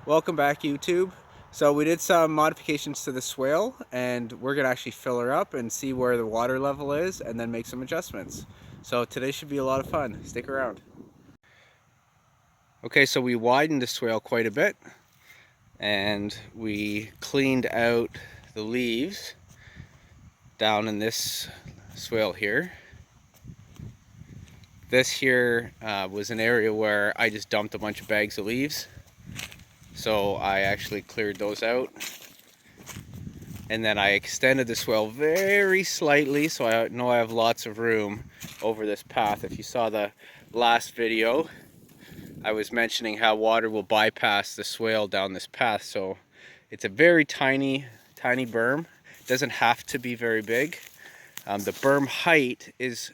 Welcome back, YouTube. So we did some modifications to the swale, and we're gonna actually fill her up and see where the water level is and then make some adjustments. So today should be a lot of fun. Stick around. Okay, so we widened the swale quite a bit and we cleaned out the leaves down in this swale here. This here was an area where I just dumped a bunch of bags of leaves. So I actually cleared those out. And then I extended the swale very slightly, so I know I have lots of room over this path. If you saw the last video, I was mentioning how water will bypass the swale down this path. So it's a very tiny berm. It doesn't have to be very big. The berm height is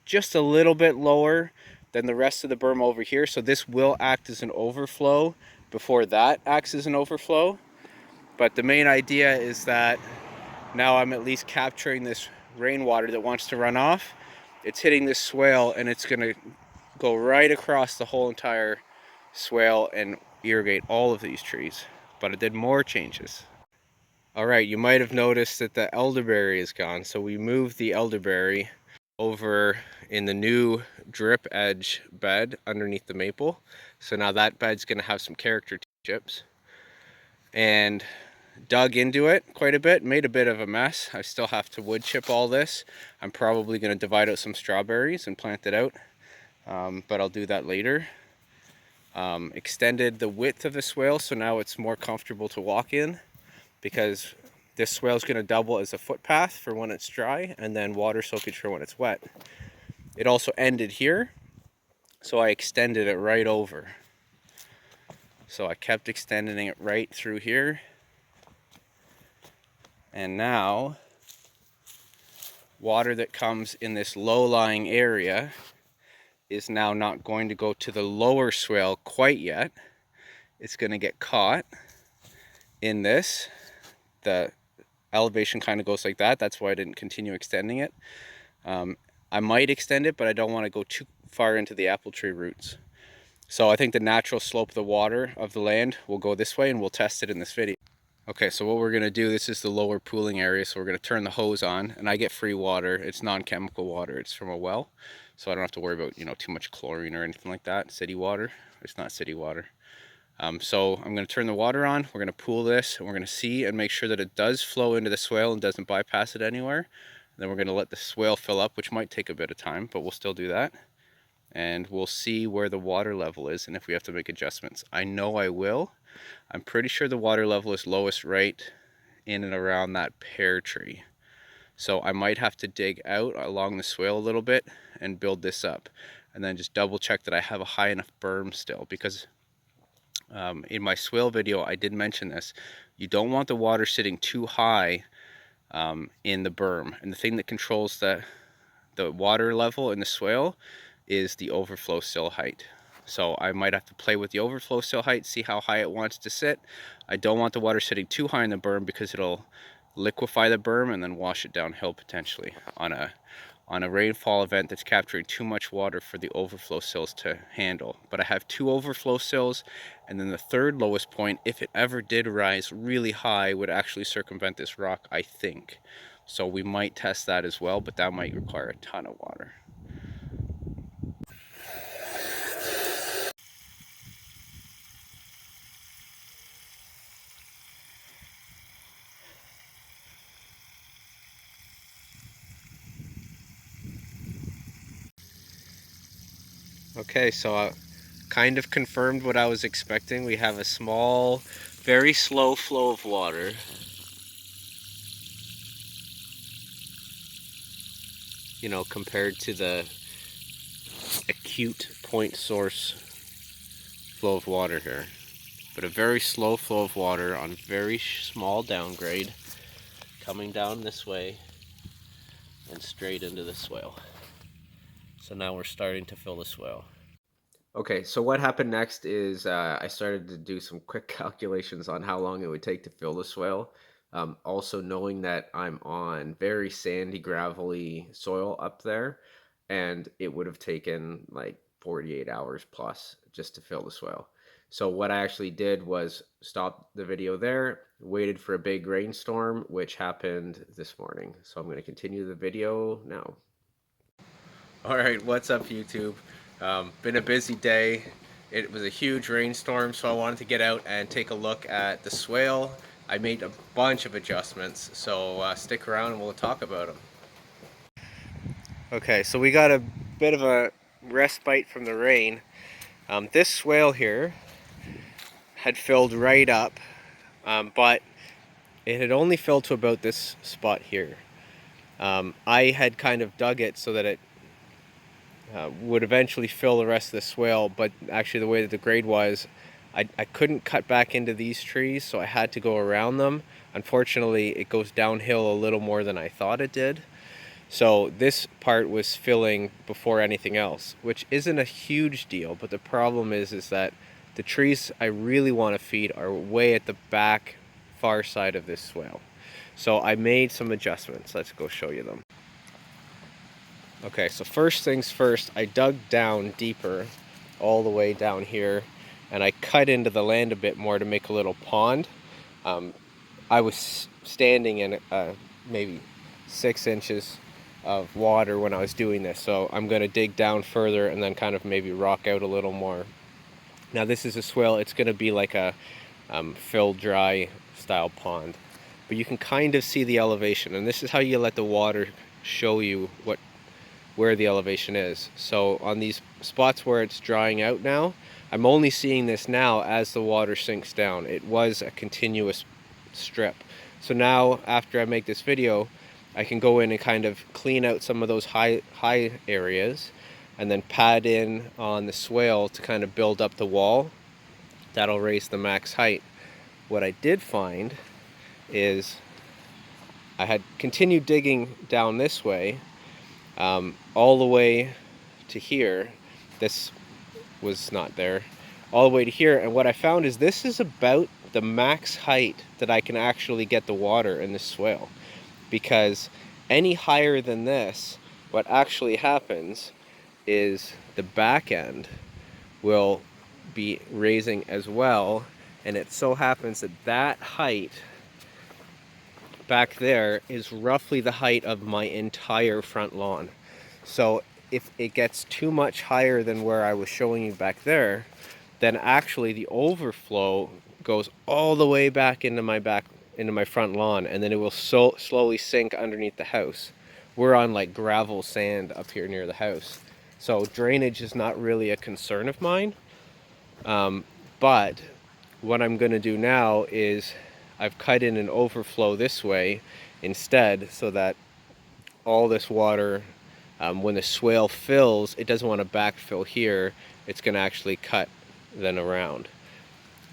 just a little bit lower than the rest of the berm over here. So this will act as an overflow before that acts as an overflow. But the main idea is that now I'm at least capturing this rainwater that wants to run off. It's hitting this swale and it's gonna go right across the whole entire swale and irrigate all of these trees. But it did more changes. All right, you might have noticed that the elderberry is gone. So we moved the elderberry over in the new drip edge bed underneath the maple. So now that bed's gonna have some character chips. And dug into it quite a bit, made a bit of a mess. I still have to wood chip all this. I'm probably going to divide out some strawberries and plant it out, but I'll do that later. Extended the width of the swale, so now it's more comfortable to walk in, because this swale is going to double as a footpath for when it's dry and then water soakage for when it's wet. It also ended here, so I extended it right over. So I kept extending it right through here. And now, water that comes in this low-lying area is now not going to go to the lower swale quite yet. It's going to get caught in this. The elevation kind of goes like that. That's why I didn't continue extending it. I might extend it, but I don't want to go too far into the apple tree roots. So I think the natural slope of the water of the land will go this way, and we'll test it in this video. Okay, so what we're going to do, this is the lower pooling area, so we're going to turn the hose on, and I get free water. It's non-chemical water. It's from a well, so I don't have to worry about, too much chlorine or anything like that. City water. It's not city water. So I'm going to turn the water on. We're going to pool this, and we're going to see and make sure that it does flow into the swale and doesn't bypass it anywhere. And then we're going to let the swale fill up, which might take a bit of time, but we'll still do that. And we'll see where the water level is and if we have to make adjustments. I know I will. I'm pretty sure the water level is lowest right in and around that pear tree. So I might have to dig out along the swale a little bit and build this up. And then just double check that I have a high enough berm still, because in my swale video I did mention this. You don't want the water sitting too high in the berm. And the thing that controls the water level in the swale is the overflow sill height. So I might have to play with the overflow sill height, see how high it wants to sit. I don't want the water sitting too high in the berm, because it'll liquefy the berm and then wash it downhill potentially on a rainfall event that's capturing too much water for the overflow sills to handle. But I have 2 overflow sills, and then the third lowest point, if it ever did rise really high, would actually circumvent this rock, I think. So we might test that as well, but that might require a ton of water. Okay, so I kind of confirmed what I was expecting. We have a small, very slow flow of water. Compared to the acute point source flow of water here. But a very slow flow of water on very small downgrade, coming down this way and straight into the swale. So now we're starting to fill the swale. Okay, so what happened next is I started to do some quick calculations on how long it would take to fill the swale. Also knowing that I'm on very sandy, gravelly soil up there, and it would have taken like 48 hours plus just to fill the swale. So what I actually did was stop the video there, waited for a big rainstorm, which happened this morning. So I'm going to continue the video now. All right, what's up, YouTube? Been a busy day. It was a huge rainstorm, so I wanted to get out and take a look at the swale. I made a bunch of adjustments, so stick around and we'll talk about them. Okay, so we got a bit of a respite from the rain. This swale here had filled right up, but it had only filled to about this spot here. I had kind of dug it so that it would eventually fill the rest of the swale, but actually the way that the grade was, I couldn't cut back into these trees, so I had to go around them. Unfortunately, it goes downhill a little more than I thought it did. So this part was filling before anything else, which isn't a huge deal, but the problem is that the trees I really want to feed are way at the back far side of this swale. So I made some adjustments. Let's go show you them. Okay, so first things first, I dug down deeper, all the way down here, and I cut into the land a bit more to make a little pond. I was standing in maybe 6 inches of water when I was doing this, so I'm going to dig down further and then kind of maybe rock out a little more. Now this is a swale, it's going to be like a fill dry style pond, but you can kind of see the elevation, and this is how you let the water show you where the elevation is. So on these spots where it's drying out now, I'm only seeing this now as the water sinks down. It was a continuous strip. So now after I make this video, I can go in and kind of clean out some of those high areas and then pad in on the swale to kind of build up the wall. That'll raise the max height. What I did find is I had continued digging down this way, all the way to here. This was not there. All the way to here, and what I found is this is about the max height that I can actually get the water in this swale, because any higher than this, what actually happens is the back end will be raising as well, and it so happens that that height back there is roughly the height of my entire front lawn. So if it gets too much higher than where I was showing you back there, then actually the overflow goes all the way back into my front lawn, and then it will slowly sink underneath the house. We're on like gravel sand up here near the house, so drainage is not really a concern of mine. But what I'm going to do now is I've cut in an overflow this way instead, so that all this water, when the swale fills, it doesn't want to backfill here. It's going to actually cut then around.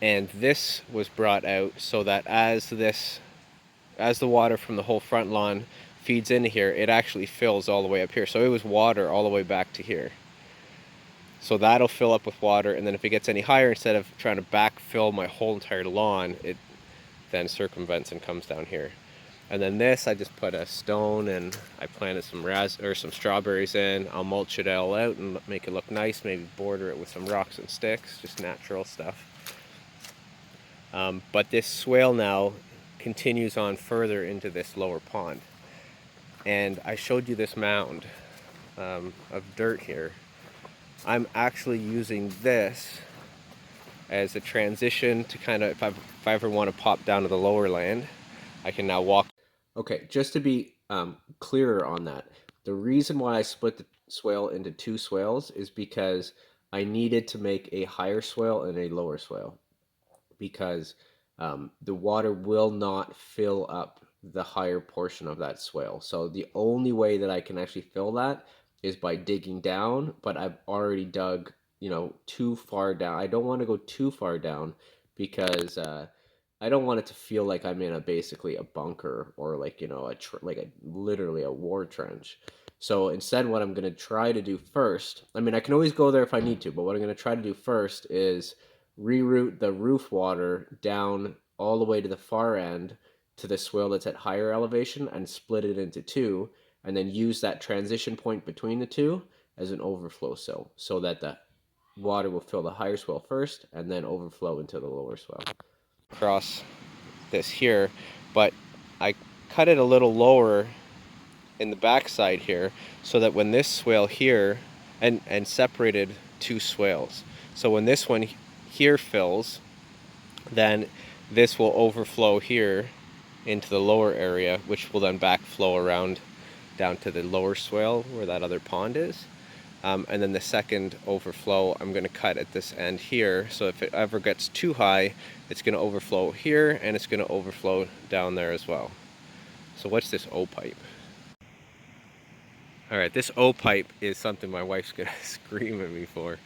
And this was brought out so that as the water from the whole front lawn feeds into here, it actually fills all the way up here. So it was water all the way back to here. So that'll fill up with water, and then if it gets any higher, instead of trying to backfill my whole entire lawn, it then circumvents and comes down here. And then this, I just put a stone and I planted some strawberries in. I'll mulch it all out and make it look nice, maybe border it with some rocks and sticks, just natural stuff. But this swale now continues on further into this lower pond. And I showed you this mound of dirt here. I'm actually using this as a transition to kind of, if I ever want to pop down to the lower land, I can now walk. Okay, just to be clearer on that, the reason why I split the swale into two swales is because I needed to make a higher swale and a lower swale, because the water will not fill up the higher portion of that swale. So the only way that I can actually fill that is by digging down, but I've already dug, too far down. I don't want to go too far down because I don't want it to feel like I'm in basically a bunker, or like, literally a war trench. So instead, what I'm going to try to do first, I mean, I can always go there if I need to, but what I'm going to try to do first is reroute the roof water down all the way to the far end to the swale that's at higher elevation and split it into two, and then use that transition point between the two as an overflow cell, so that water will fill the higher swale first and then overflow into the lower swale. Across this here, but I cut it a little lower in the backside here so that when this swale here, and separated two swales. So when this one here fills, then this will overflow here into the lower area, which will then backflow around down to the lower swale where that other pond is. And then the second overflow I'm going to cut at this end here, so if it ever gets too high, it's going to overflow here and it's going to overflow down there as well. So what's this O pipe? Alright, this O pipe is something my wife's going to scream at me for.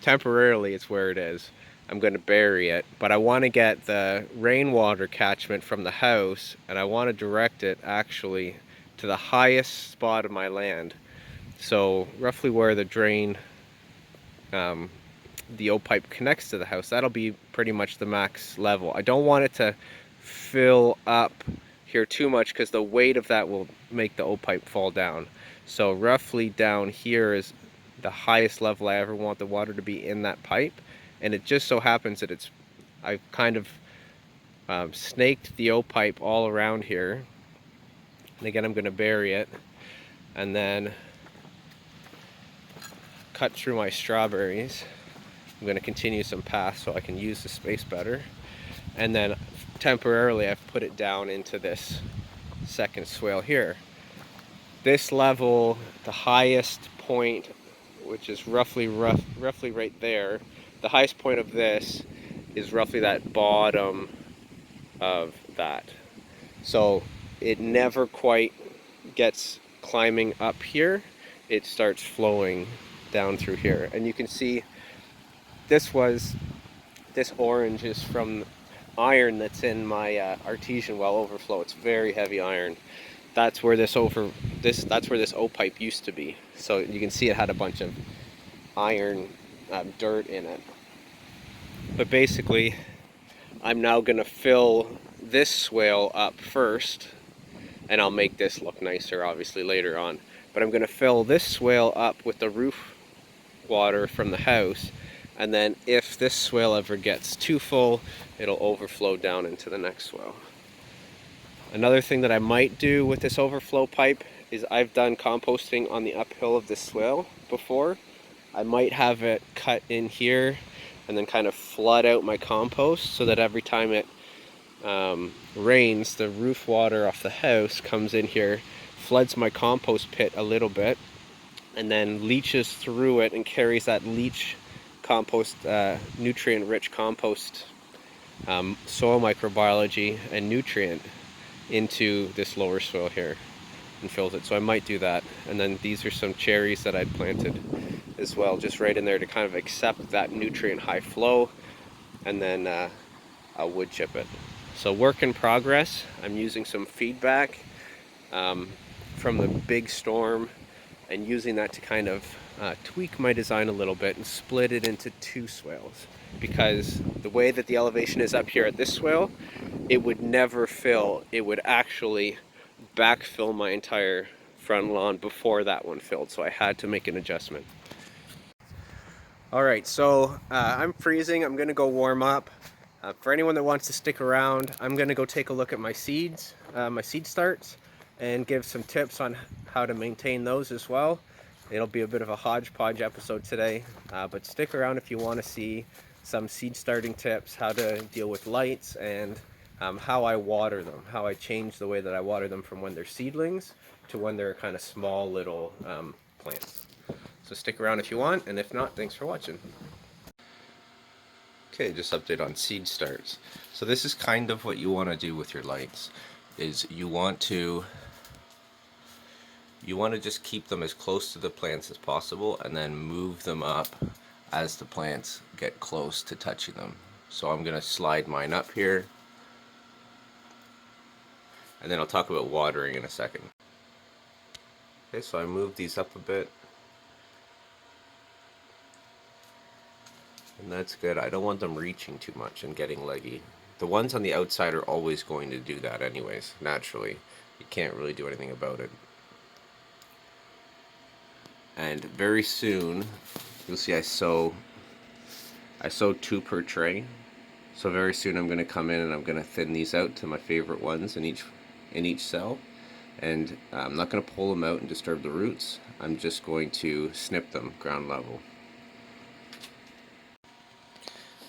Temporarily it's where it is. I'm going to bury it, but I want to get the rainwater catchment from the house, and I want to direct it actually to the highest spot of my land. So roughly where the drain, the O pipe connects to the house, that'll be pretty much the max level. I don't want it to fill up here too much because the weight of that will make the O pipe fall down. So roughly down here is the highest level I ever want the water to be in that pipe, and it just so happens that I've kind of snaked the O pipe all around here. And again, I'm going to bury it and then cut through my strawberries. I'm going to continue some paths so I can use the space better, and then temporarily I've put it down into this second swale here. This level, the highest point, which is roughly right there, the highest point of this is roughly that bottom of that. So it never quite gets climbing up here. It starts flowing down through here, and you can see this orange is from iron that's in my artesian well overflow. It's very heavy iron. That's where this O pipe used to be. So you can see it had a bunch of iron dirt in it. But basically, I'm now going to fill this swale up first, and I'll make this look nicer obviously later on. But I'm going to fill this swale up with the roof water from the house, and then if this swale ever gets too full, it'll overflow down into the next swale. Another thing that I might do with this overflow pipe is I've done composting on the uphill of this swale before. I might have it cut in here and then kind of flood out my compost so that every time it rains, the roof water off the house comes in here, floods my compost pit a little bit, and then leaches through it and carries that leach compost, nutrient-rich compost, soil microbiology and nutrient into this lower soil here and fills it. So I might do that. And then these are some cherries that I'd planted as well, just right in there to kind of accept that nutrient high flow, and then I'll wood chip it. So work in progress. I'm using some feedback from the big storm and using that to kind of tweak my design a little bit and split it into two swales, because the way that the elevation is up here at this swale, it would never fill. It would actually backfill my entire front lawn before that one filled, so I had to make an adjustment. Alright, so I'm freezing. I'm gonna go warm up. For anyone that wants to stick around, I'm gonna go take a look at my seeds, my seed starts, and give some tips on how to maintain those as well. It'll be a bit of a hodgepodge episode today, but stick around if you want to see some seed starting tips, how to deal with lights, and how I water them, how I change the way that I water them from when they're seedlings to when they're kind of small little plants. So stick around if you want, and if not, thanks for watching. Okay, just update on seed starts. So this is kind of what you want to do with your lights, is you want to just keep them as close to the plants as possible and then move them up as the plants get close to touching them. So I'm going to slide mine up here, and then I'll talk about watering in a second. Okay, so I moved these up a bit, and that's good. I don't want them reaching too much and getting leggy. The ones on the outside are always going to do that anyways, naturally. You can't really do anything about it. And very soon, You'll see I sow 2 per tray. So very soon I'm going to come in and I'm going to thin these out to my favorite ones in each cell. And I'm not going to pull them out and disturb the roots. I'm just going to snip them ground level.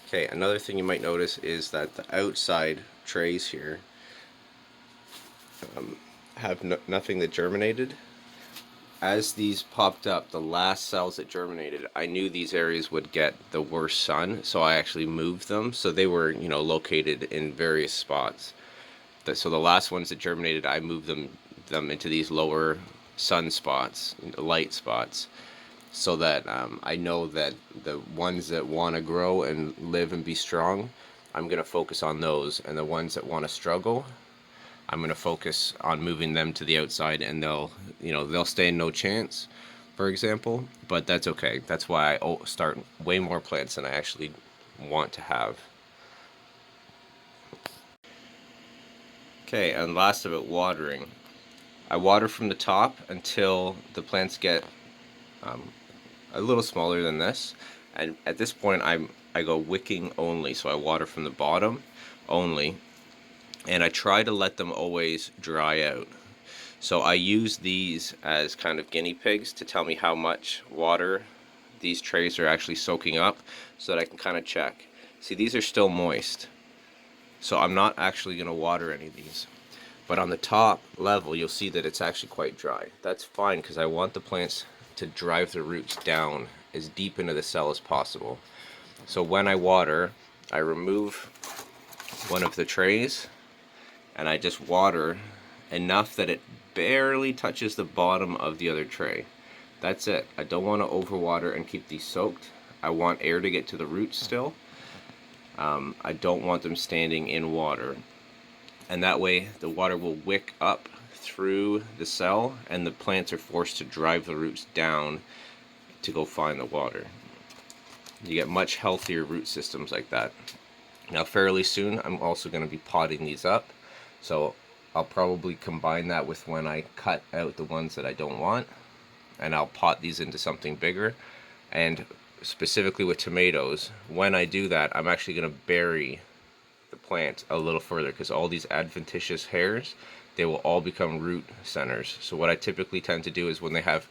Okay, another thing you might notice is that the outside trays here have nothing that germinated. As these popped up, the last cells that germinated, I knew these areas would get the worst sun, so I actually moved them. So they were, located in various spots. So the last ones that germinated, I moved them into these lower sun spots, light spots, so that I know that the ones that want to grow and live and be strong, I'm going to focus on those, and the ones that want to struggle, I'm going to focus on moving them to the outside, and they'll stay in no chance, for example, but that's okay. That's why I start way more plants than I actually want to have. Okay, and last of it, watering. I water from the top until the plants get a little smaller than this, and at this point I go wicking only, so I water from the bottom only, and I try to let them always dry out. So I use these as kind of guinea pigs to tell me how much water these trays are actually soaking up, so that I can kind of check. See, these are still moist, so I'm not actually going to water any of these. But on the top level, you'll see that it's actually quite dry. That's fine, because I want the plants to drive the roots down as deep into the cell as possible. So when I water, I remove one of the trays, and I just water enough that it barely touches the bottom of the other tray. That's it. I don't want to overwater and keep these soaked. I want air to get to the roots still. I don't want them standing in water. And that way the water will wick up through the cell, and the plants are forced to drive the roots down to go find the water. You get much healthier root systems like that. Now fairly soon I'm also going to be potting these up, so I'll probably combine that with when I cut out the ones that I don't want, and I'll pot these into something bigger. And specifically with tomatoes, when I do that, I'm actually going to bury the plant a little further, because all these adventitious hairs, they will all become root centers. So what I typically tend to do is when they have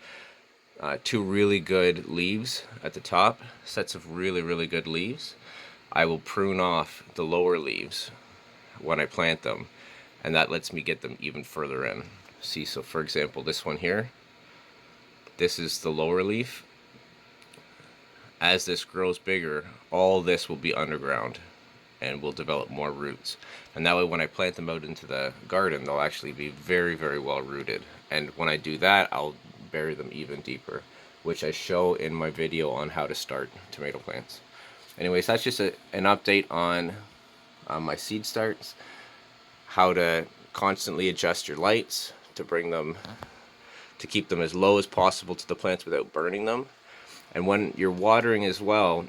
2 really good leaves at the top, sets of really good leaves, I will prune off the lower leaves when I plant them, and that lets me get them even further in. See, so for example, this one here, this is the lower leaf. As this grows bigger, all this will be underground and will develop more roots. And that way when I plant them out into the garden, they'll actually be very well rooted. And when I do that, I'll bury them even deeper, which I show in my video on how to start tomato plants. Anyways, that's just an update on my seed starts, how to constantly adjust your lights to keep them as low as possible to the plants without burning them. And when you're watering as well,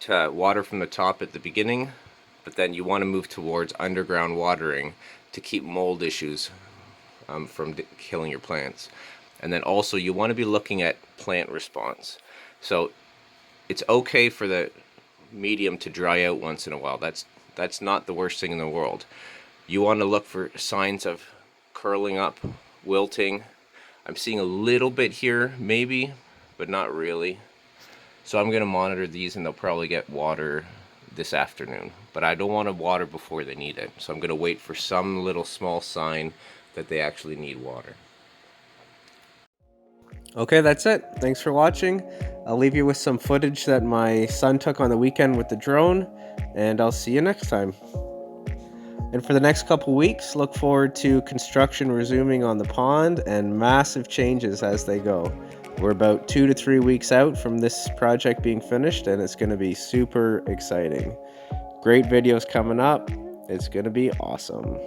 to water from the top at the beginning, but then you want to move towards underground watering to keep mold issues from killing your plants. And then also you want to be looking at plant response. So it's okay for the medium to dry out once in a while. That's not the worst thing in the world. You want to look for signs of curling up, wilting. I'm seeing a little bit here maybe, but not really. So I'm going to monitor these, and they'll probably get water this afternoon. But I don't want to water before they need it. So I'm going to wait for some little small sign that they actually need water. Okay, that's it. Thanks for watching. I'll leave you with some footage that my son took on the weekend with the drone, and I'll see you next time. And for the next couple weeks, look forward to construction resuming on the pond and massive changes as they go. We're about 2 to 3 weeks out from this project being finished, and it's going to be super exciting. Great videos coming up. It's going to be awesome.